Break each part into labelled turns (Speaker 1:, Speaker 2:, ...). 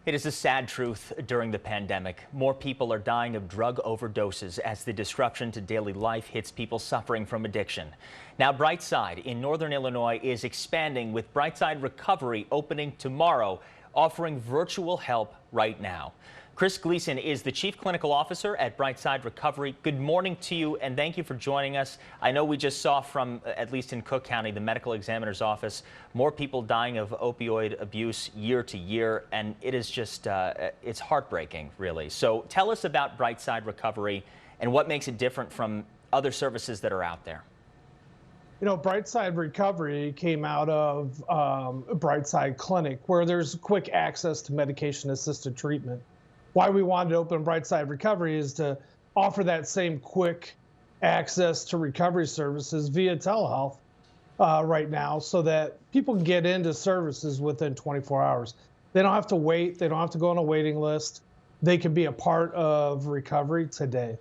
Speaker 1: It is a sad truth during the pandemic. More people are dying of drug overdoses as the disruption to daily life hits people suffering from addiction. Now, BRIGHTSIDE in Northern Illinois is expanding with BRIGHTSIDE Recovery opening tomorrow, offering virtual help right now. Chris Gleason is the Chief Clinical Officer at BRIGHTSIDE Recovery. Good morning to you, and thank you for joining us. I know we just saw from, at least in Cook County, the medical examiner's office, more people dying of opioid abuse year to year, and it is just, it's heartbreaking, really. So tell us about BRIGHTSIDE Recovery and what makes it different from other services that are out there.
Speaker 2: You know, BRIGHTSIDE Recovery came out of BRIGHTSIDE Clinic, where there's quick access to medication-assisted treatment. Why we wanted to open BRIGHTSIDE Recovery is to offer that same quick access to recovery services via telehealth right now, so that people can get into services within 24 hours. They don't have to wait. They don't have to go on a waiting list. They can be a part of recovery today.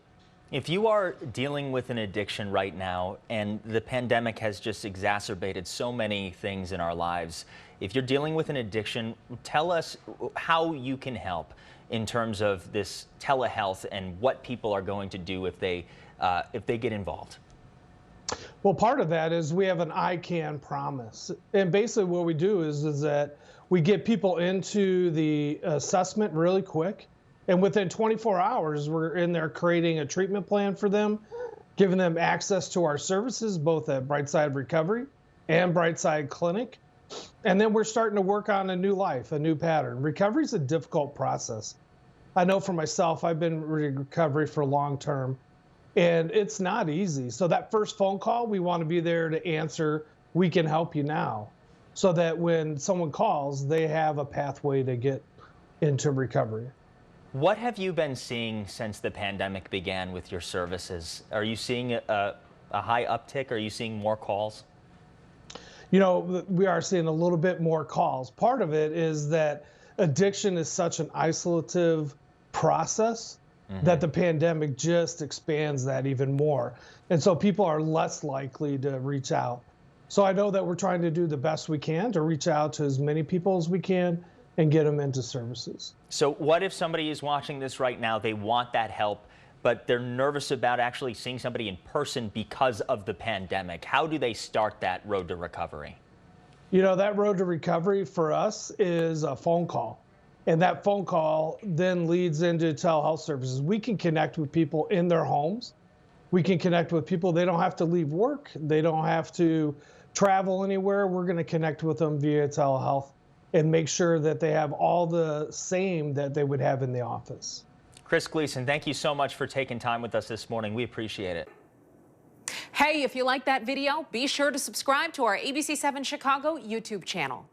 Speaker 1: If you are dealing with an addiction right now, and the pandemic has just exacerbated so many things in our lives, if you're dealing with an addiction, tell us how you can help in terms of this telehealth and what people are going to do if they get involved.
Speaker 2: Well, part of that is we have an I can promise. And basically what we do is that we get people into the assessment really quick. And within 24 hours, we're in there creating a treatment plan for them, giving them access to our services, both at BRIGHTSIDE Recovery and BRIGHTSIDE Clinic. And then we're starting to work on a new life, a new pattern. Recovery is a difficult process. I know for myself, I've been in recovery for long term, and it's not easy. So that first phone call, we want to be there to answer, we can help you now, so that when someone calls, they have a pathway to get into recovery.
Speaker 1: What have you been seeing since the pandemic began with your services? Are you seeing a high uptick? Are you seeing more calls?
Speaker 2: You know, we are seeing a little bit more calls. Part of it is that addiction is such an isolative process that the pandemic just expands that even more. And so people are less likely to reach out. So I know that we're trying to do the best we can to reach out to as many people as we can and get them into services.
Speaker 1: So what if somebody is watching this right now, they want that help, but they're nervous about actually seeing somebody in person because of the pandemic? How do they start that road to recovery?
Speaker 2: You know, that road to recovery for us is a phone call. And that phone call then leads into telehealth services. We can connect with people in their homes. We can connect with people. They don't have to leave work. They don't have to travel anywhere. We're going to connect with them via telehealth and make sure that they have all the same that they would have in the office.
Speaker 1: Chris Gleason, thank you so much for taking time with us this morning. We appreciate it.
Speaker 3: Hey, if you like that video, be sure to subscribe to our ABC7 Chicago YouTube channel.